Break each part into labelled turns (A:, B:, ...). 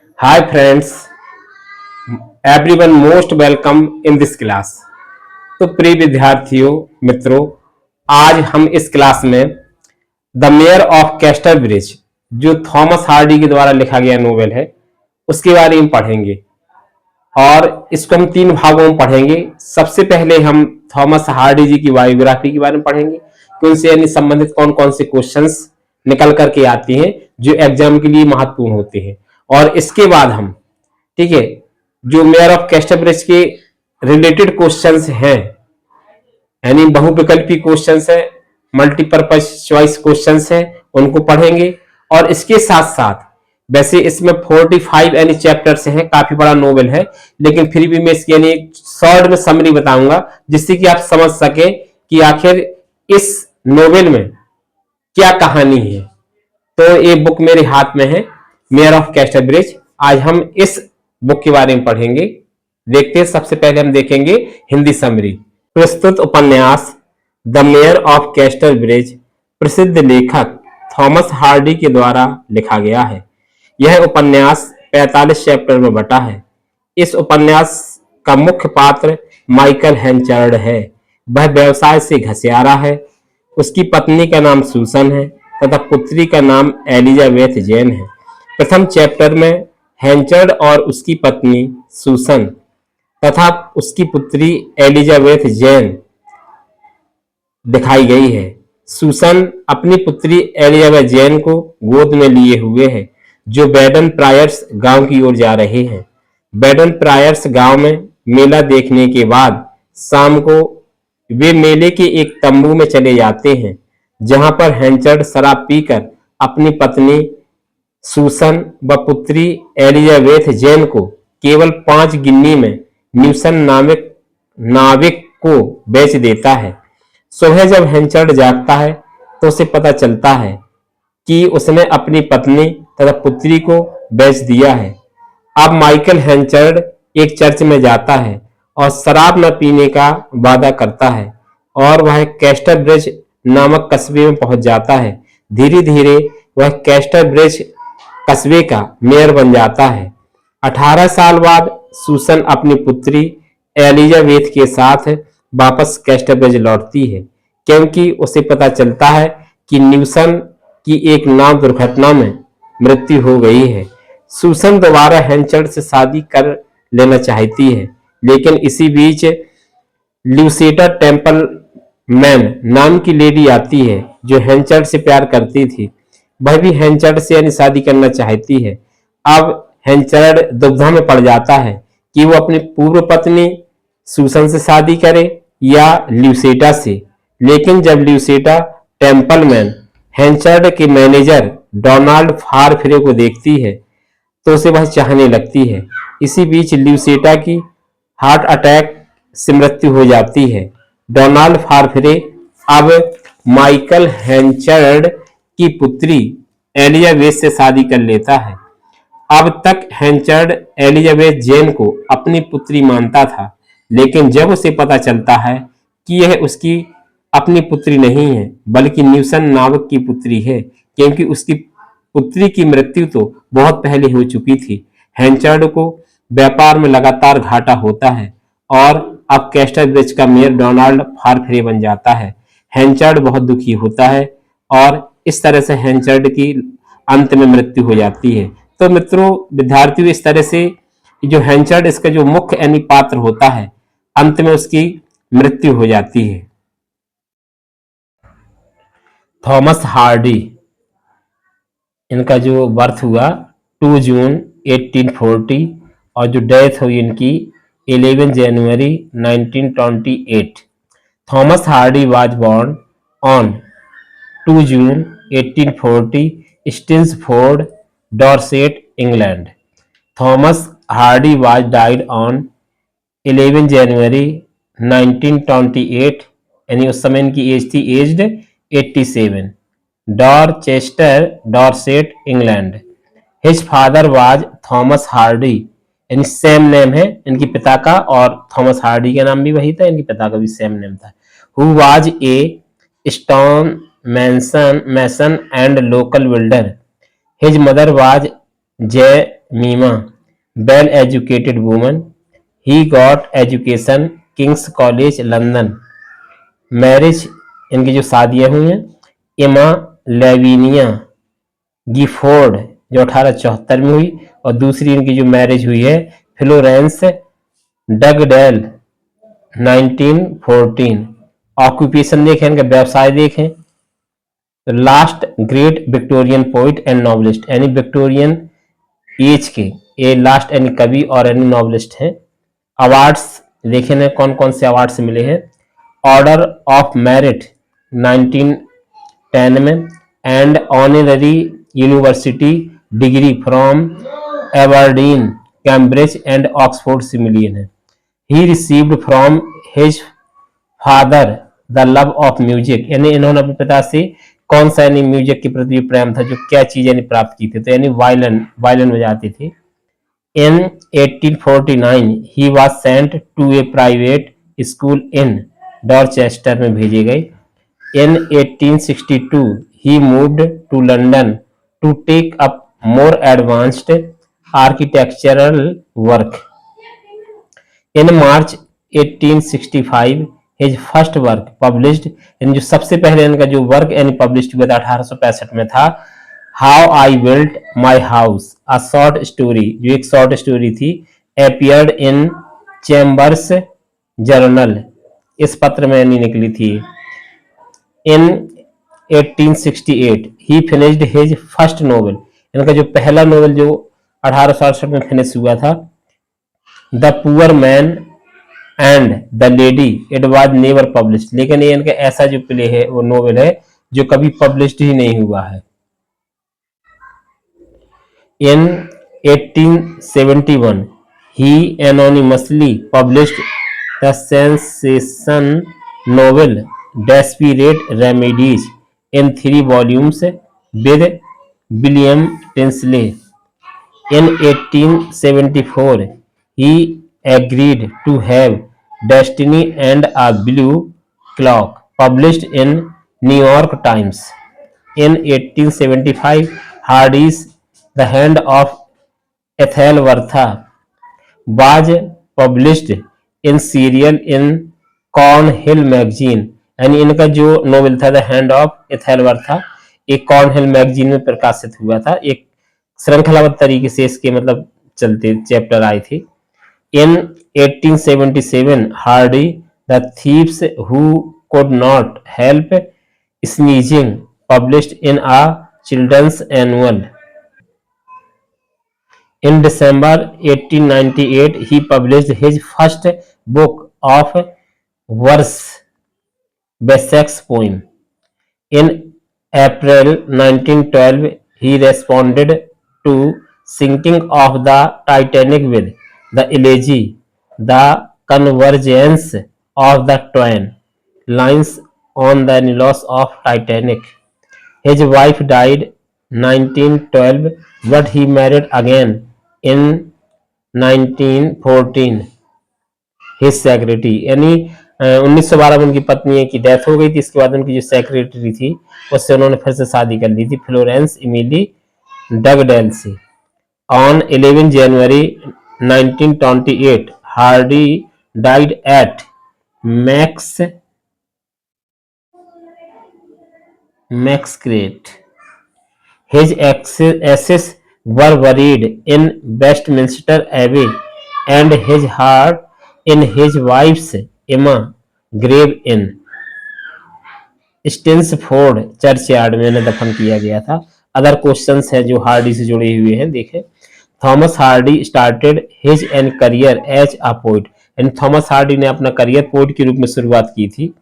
A: Hi friends, everyone most welcome in this class। तो प्रिय विद्यार्थियों मित्रों, आज हम इस क्लास में the mayor of castor bridge जो थॉमस हार्डी के द्वारा लिखा गया नोवेल है उसके बारे में पढ़ेंगे। और इसको हम तीन भागों में पढ़ेंगे। सबसे पहले हम थॉमस हार्डी जी की बायोग्राफी के बारे में पढ़ेंगे कि उनसे यानी संबंधित कौन कौन से क्वेश्चंस निकल करके आती हैं जो एग्जाम के लिए महत्वपूर्ण होते हैं। और इसके बाद हम, ठीक है, जो मेयर ऑफ कैस्टरब्रिज के रिलेटेड क्वेश्चंस हैं यानी बहुविकल्पी क्वेश्चंस है, मल्टीपर्पज चॉइस क्वेश्चंस है, उनको पढ़ेंगे। और इसके साथ साथ वैसे इसमें 45 यानी चैप्टर्स हैं, काफी बड़ा नोवेल है, लेकिन फिर भी मैं इसकी यानी शॉर्ट में समरी बताऊंगा जिससे कि आप समझ सके कि आखिर इस नोवेल में क्या कहानी है। तो ये बुक मेरे हाथ में है, मेयर ऑफ कैस्टरब्रिज। आज हम इस बुक के बारे में पढ़ेंगे। देखते हैं, सबसे पहले हम देखेंगे हिंदी समरी। प्रस्तुत उपन्यास द मेयर ऑफ कैस्टरब्रिज प्रसिद्ध लेखक थॉमस हार्डी के द्वारा लिखा गया है। यह उपन्यास 45 चैप्टर में बटा है। इस उपन्यास का मुख्य पात्र माइकल हेंचर्ड है। वह व्यवसाय से घसियारा है। उसकी पत्नी का नाम सूसन है तथा पुत्री का नाम एलिजाबेथ जेन है। प्रथम चैप्टर में हेंचर्ड और उसकी पत्नी सूसन तथा उसकी पुत्री एलिजाबेथ जेन दिखाई गई है। सूसन अपनी पुत्री एलिजाबेथ जेन को गोद में लिए हुए है जो बैडन प्रायर्स गांव की ओर जा रहे हैं। बैडन प्रायर्स गांव में मेला देखने के बाद शाम को वे मेले के एक तंबू में चले जाते हैं जहां पर हेंचर्ड शराब पीकर अपनी पत्नी सूसन व पुत्री एलिजाबेथ जेन को केवल 5 गिन्नी में न्यूसन नाविक को बेच देता है। सुबह जब हेंचर्ड जागता है तो उसे पता चलता है कि उसने अपनी पत्नी तथा पुत्री को बेच दिया है। अब माइकल हेंचर्ड एक चर्च में जाता है और शराब न पीने का वादा करता है और वह कैस्टरब्रिज नामक कस्बे में पहुंच जाता है। धीरे धीरे वह कैस्टरब्रिज कस्बे का मेयर बन जाता है। 18 साल बाद सूसन अपनी पुत्री एलिजाबेथ के साथ वापस कैस्टरब्रिज लौटती है क्योंकि उसे पता चलता है कि न्यूसन की एक नाव दुर्घटना में मृत्यु हो गई है। सूसन दोबारा हेंचर्ड से शादी कर लेना चाहती है, लेकिन इसी बीच ल्यूसिटा टेम्पल मैन नाम की लेडी आती है जो हेंचर्ड से प्यार करती थी। वह भी हेंचर्ड से यानी शादी करना चाहती है। अब हेंचर्ड दुविधा में पड़ जाता है कि वो अपनी पूर्व पत्नी सूसन से शादी करे या ल्यूसेटा से। लेकिन जब ल्यूसेटा टेम्पलमैन हेंचर्ड के मैनेजर डोनाल्ड फारफ्रे को देखती है तो उसे वह चाहने लगती है। इसी बीच ल्यूसेटा की हार्ट अटैक से मृत्यु हो जाती है। डोनाल्ड फारफ्रे अब माइकल हेंचर्ड की पुत्री एलिजाबेथ से शादी कर लेता है। अब तक हेंचर्ड एलिजाबेथ जेन को अपनी पुत्री मानता था, लेकिन जब उसे पता चलता है कि यह उसकी अपनी पुत्री नहीं है बल्कि न्यूसन नाविक की पुत्री है, क्योंकि उसकी पुत्री की मृत्यु तो बहुत पहले हो चुकी थी, हेंचर्ड को व्यापार में लगातार घाटा होता है और अब कैस्टरब्रिज का मेयर डोनाल्ड फारफ्रे बन जाता है। हेंचर्ड बहुत दुखी होता है और इस तरह से हेंचर्ड की अंत में मृत्यु हो जाती है। तो मित्रों, विद्यार्थियों, इस तरह से जो हेंचर्ड इसका जो मुख्य यानी पात्र होता है, अंत में उसकी मृत्यु हो जाती है। थॉमस हार्डी, इनका जो बर्थ हुआ 2 जून 1840 और जो डेथ हुई इनकी 11 जनवरी 1928। Thomas Hardy was born on 2 June 1840 Stinsford, Dorset, England. Thomas Hardy was died on 11 जनवरी 1928 यानी उस समय इनकी एज थी aged 87, Dorchester, Dorset, England. His father was Thomas Hardy यानी सेम नेम है इनकी पिता का, और थॉमस हार्डी का नाम भी वही था, इनकी पिता का भी सेम नेम था। Who was a stone mason and local builder. His mother was Mima, well educated woman, he got education King's College London. Marriage, इनकी जो शादियां हुई हैं, एमा लेविनिया गिफोर्ड जो 1874 में हुई, और दूसरी इनकी जो मैरिज हुई है फ्लोरेंस डगडेल 1914। ऑक्यूपेशन देखें, इनका व्यवसाय देखें, last great Victorian poet and novelist, यानी विक्टोरियन एज के ये लास्ट यानी कवि और यानी नॉवलिस्ट हैं। अवार्ड्स देखे ना कौन कौन से अवार्ड्स मिले हैं। ऑर्डर ऑफ मेरिट 1910 में, and honorary university degree from Aberdeen, Cambridge and Oxford से मिली है। He received from his father the love of music, यानी इन्होंने अपने पिता से कौन सा यानी म्यूजिक के प्रति प्रेम था, जो क्या चीज यानी प्राप्त की थी, तो यानी वायलिन वायलिन बजाते थे। In 1849 he was sent to a private school in Dorchester में भेजे गए। In 1862 he moved to London to take up more advanced architectural work. In March 1865 his first work published, इन जो सबसे पहले इनका जो वर्क यानी पब्लिश हुआ था 1865 में था, how I built my house a short story, जो एक शॉर्ट स्टोरी थी, अपियर्ड इन चैम्बर्स जर्नल, इस पत्र में यानी निकली थी। इन 1868 ही फिनिश्ड हिज फर्स्ट नोवेल, इनका जो पहला नोवेल जो 1868 में फिनिश हुआ था, the poor man and the lady, it was never published, लेकिन ये इनका ऐसा जो प्ले है वो नोवेल है जो कभी पब्लिश्ड ही नहीं हुआ है। In 1871 he anonymously published the sensation novel Desperate Remedies in 3 volumes with William Tinsley. In 1874 he agreed to have Destiny and a Blue Clock published in New York Times. In 1875 Hardy's The Hand of Ethelbertha was published in serial in Cornhill magazine, यानी इनका जो novel था the hand of एथेलबर्था एक कॉर्नहिल magazine में प्रकाशित हुआ था। एक श्रृंखलाबद्ध तरीके से इसके मतलब चलते चैप्टर आए थे। इन 1877 Hardy the thieves who could not help sneezing published in a children's annual. In December 1898 he published his first book of verse, Wessex poem. In April 1912 he responded to sinking of the Titanic with the elegy The Convergence of the Twin Lines on the loss of Titanic. His wife died 1912 but he married again in 1914. His secretary, यानी 1912 में उनकी पत्नी की death हो गई थी, इसके बाद उनकी जो सेक्रेटरी थी उससे उन्होंने फिर से शादी कर ली थी, फ्लोरेंस इमिली डगडेल से। On 11 January 1928 Hardy died at Maxcrete. His ashes were buried in Westminster Abbey and his heart in his wife's Emma grave in Stinsford churchyard में उन्हें दफन किया गया था। अदर क्वेश्चंस हैं जो हार्डी से जुड़े हुए हैं, देखें। Thomas Hardy started his an career as a poet, and Thomas Hardy ने अपना करियर पोइट के रूप में शुरुआत की थी।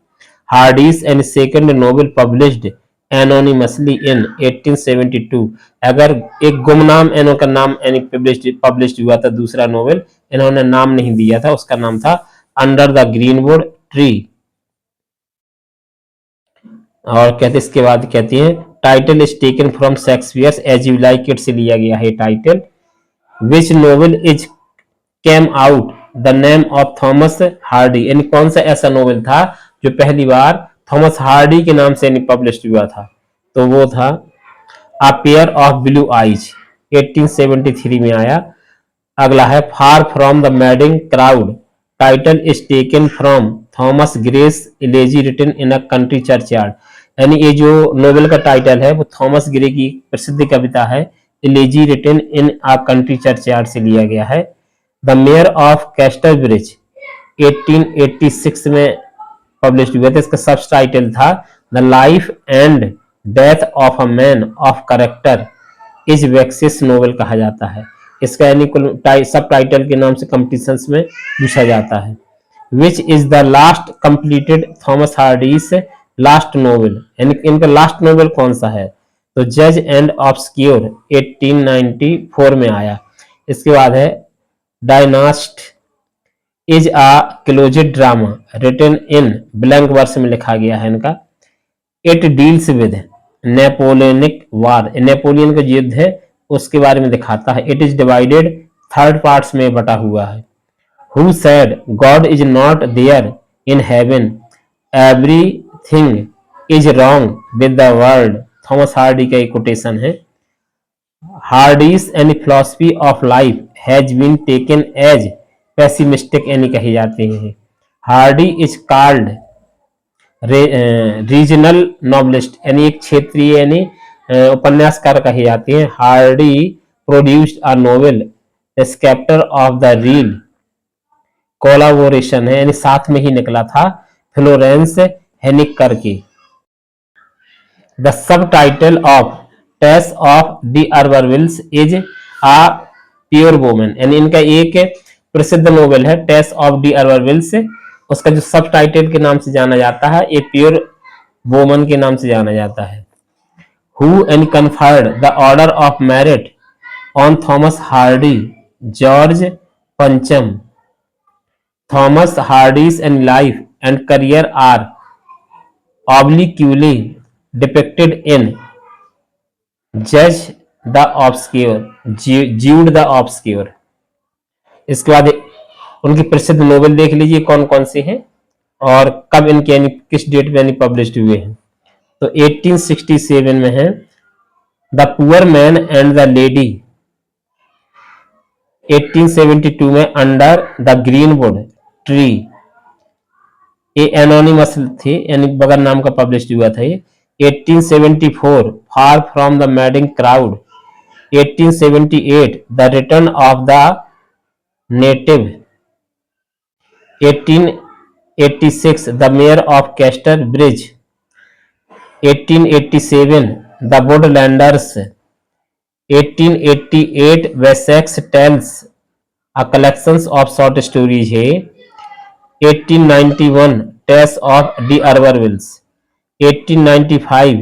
A: Hardy's and second novel published anonymously in 1872, अगर एक गुमनाम एनो का नाम पब्लिश्ड हुआ था दूसरा नोवेल, इन्होंने नाम नहीं दिया था, उसका नाम था अंडर द ग्रीनवुड ट्री। और कहते इसके बाद कहती है title is taken from Shakespeare's as you like it से लिया गया है title. Which novel is came out the name of Thomas Hardy, यानी कौन सा ऐसा नोवेल था जो पहली बार थॉमस हार्डी के नाम से पब्लिश हुआ था, तो वो था a pair of blue eyes. 1873 में आया। अगला है far from the madding crowd, title is taken from Thomas Gray's elegy written in a country churchyard. यानी ये जो नोवेल का टाइटल है वो थॉमस ग्रे की प्रसिद्ध कविता है elegy written in a country churchyard से लिया गया है। द मेयर ऑफ कैस्टरब्रिज 1886 में पब्लिश हुआ था। इसका सब टाइटल था the life and death of a man of character is Wessex novel कहा जाता है। इसका यानी सब टाइटल के नाम से कॉम्पिटिशन्स में पूछा जाता है। Which is the last completed Thomas Hardy's last novel, यानी इनका लास्ट नोवेल कौन सा है? तो जज एंड ऑब्सक्योर 1894 में आया। इसके बाद है Dynasts is a closet drama written in blank verse में लिखा गया है इनका। It deals with Napoleonic war, Napoleon का युद्ध है उसके बारे में दिखाता है। इट इज डिवाइडेड 3 पार्ट्स में बटा हुआ है। Who said God is not there in heaven, everything is wrong with the world, Thomas Hardy का एक कोटेशन है। Hardy's and philosophy of life has been taken as pessimistic यानी कही जाती है। Hardy is called regional novelist, यानी एक क्षेत्रीय यानी उपन्यासकार कही जाती है। Hardy produced a novel sceptre of the reel, collaboration है यानी साथ में ही निकला था फ्लोरेंस हेनिक करके। The sub title of Tess of d'Urbervilles is a pure woman, यानी इनका एक प्रसिद्ध नोवेल है टेस ऑफ डी अर्बरविल्स, उसका जो सब टाइटल के नाम से जाना जाता है एक प्योर वुमन के नाम से जाना जाता है। Who and conferred the order of merit on Thomas Hardy, George पंचम। Thomas Hardy's and life and career are obliquely depicted in Judge the Obscure, Jude the Obscure। इसके बाद उनकी प्रसिद्ध नोवेल देख लीजिए कौन कौन सी हैं और कब इनके यानी किस डेट में यानी पब्लिश्ड हुए हैं। तो 1867 में है the poor man and the lady, 1872 में अंडर द ग्रीनवुड ट्री, ये एनोनिमस थे यानी बगैर नाम का पब्लिश हुआ था ये। 1874 far from the madding crowd, 1878 the return of the native, 1886 the mayor of Casterbridge, 1887 the woodlanders, 1888 Wessex tales a collections of short stories है, 1891 Tess of d'Urbervilles, 1895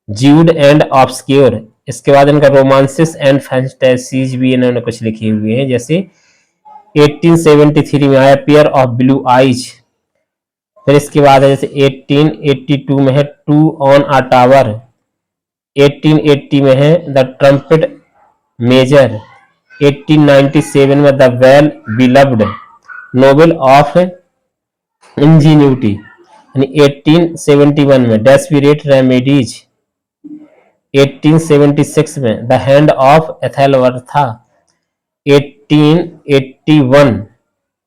A: Jude and obscure. इसके बाद इनका romances and fantasies भी इन्होंने कुछ लिखे हुए हैं, जैसे 1873 में आया पेयर ऑफ ब्लू आइज। फिर इसके बाद है जैसे 1882 में है टू ऑन अ टावर, 1880 में है द ट्रम्पेट मेजर, 1897 में the well beloved novel of ingenuity, यानी 1871 में डेस्पिरेट रेमेडीज, 1876 में the hand of Ethelberta, 1881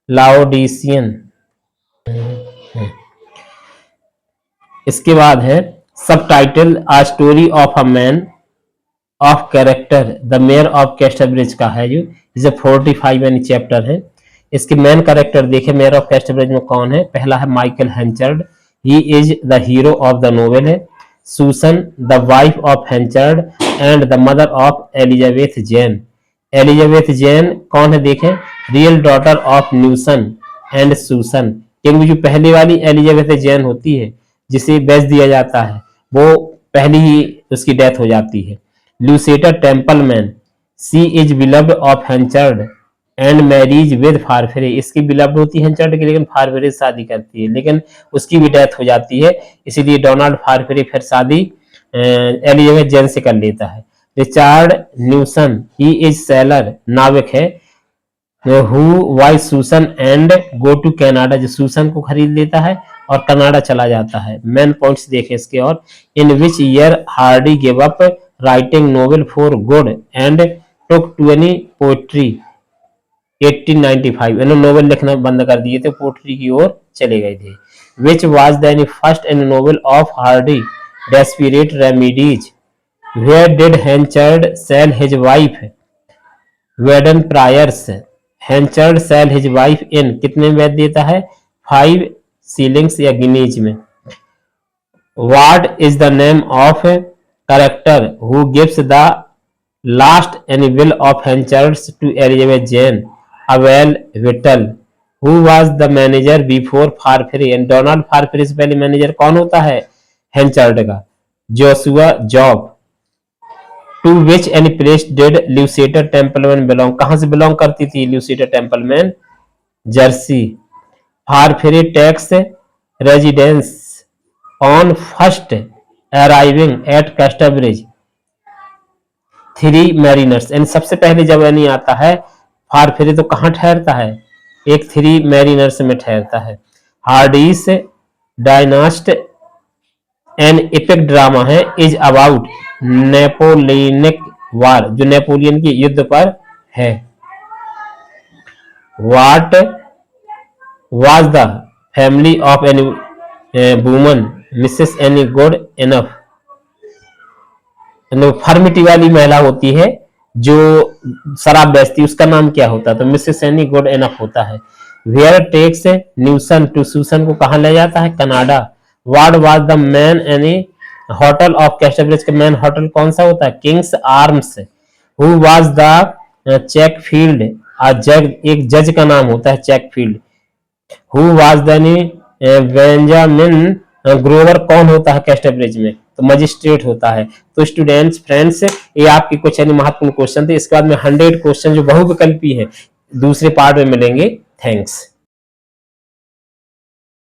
A: Laodicean. इसके बाद है sub title a story of a man of character, the mayor of Casterbridge का है जो इसे 45 यानी चैप्टर है। इसके मेन कैरेक्टर देखे मेयर ऑफ कैस्टरब्रिज में कौन है? पहला है Michael Henchard, he is the hero of the novel है। Susan the wife of Henchard and the mother of Elizabeth Jane. Elizabeth Jane कौन है देखें? Real daughter of Newson and Susan, क्योंकि जो पहली वाली एलिजाबेथ जेन होती है जिसे बेच दिया जाता है वो पहली ही उसकी डेथ हो जाती है। Lucetta Templeman, she is beloved of Henchard and marriage with Farfrae, इसकी बिलव्ड होती है हेंचर्ड की लेकिन फारफेरे से शादी करती है लेकिन उसकी भी डेथ हो जाती है, इसीलिए डोनाल्ड फारफेरे फिर शादी एलिजाबेथ जेन से कर लेता है। Richard Newson, he is sailor, नाविक है। Who why Susan and go to Canada, जो सूसन को खरीद लेता है और कनाडा चला जाता है। मेन पॉइंट्स देखें इसके। और in which year Hardy give up writing novel for good and took to any poetry 1895, इन्होंने नोवेल लिखना बंद कर दिए थे, पोएट्री की ओर चले गए थे। Which was the any first any novel of Hardy desperate remedies, where did Henchard sell his wife, Weydon Priors, Henchard sell his wife in, कितने में बेच देता है, 5 shillings या गिनीज में। What is the name of a character who gives the last any will of Henchard's to Elizabeth Jane? Abel Whittle. Who was the manager before Farfrey? And Donald Farfrey से पहले manager कौन होता है हेंचर्ड का, Joshua job. To which any place did Lucetta Templeman belong? कहाँ से belong करती थी Lucetta Templeman? Jersey. Farfrey takes residence on first arriving at Casterbridge 3 mariners, and सबसे पहले जब यानी आता है फारफेरी तो कहाँ ठहरता है, एक 3 mariners में ठहरता है। Hardy's Dynasts an epic drama है, इज अबाउट नेपोलियनिक वार, जो नेपोलियन के युद्ध पर है। What was the family of any woman Mrs any Goodenough, furmity वाली महिला होती है जो शराब बेचती, उसका नाम क्या होता है, तो मिसेस एनी गुड इनफ होता है। Where takes Newson to, Susan को कहाँ ले जाता है, Canada. What was the main any hotel of Casterbridge, का मैन होटल कौन सा होता है, King's Arms. Who was the Checkfield, जज, एक जज का नाम होता है Checkfield. Who was the Benjamin Grower, कौन होता है कैस्टरब्रिज में, तो मजिस्ट्रेट होता है। तो स्टूडेंट्स फ्रेंड्स, ये आपके कुछ यानी महत्वपूर्ण क्वेश्चन थे। इसके बाद में 100 क्वेश्चन जो बहुविकल्पी है दूसरे पार्ट में मिलेंगे। थैंक्स।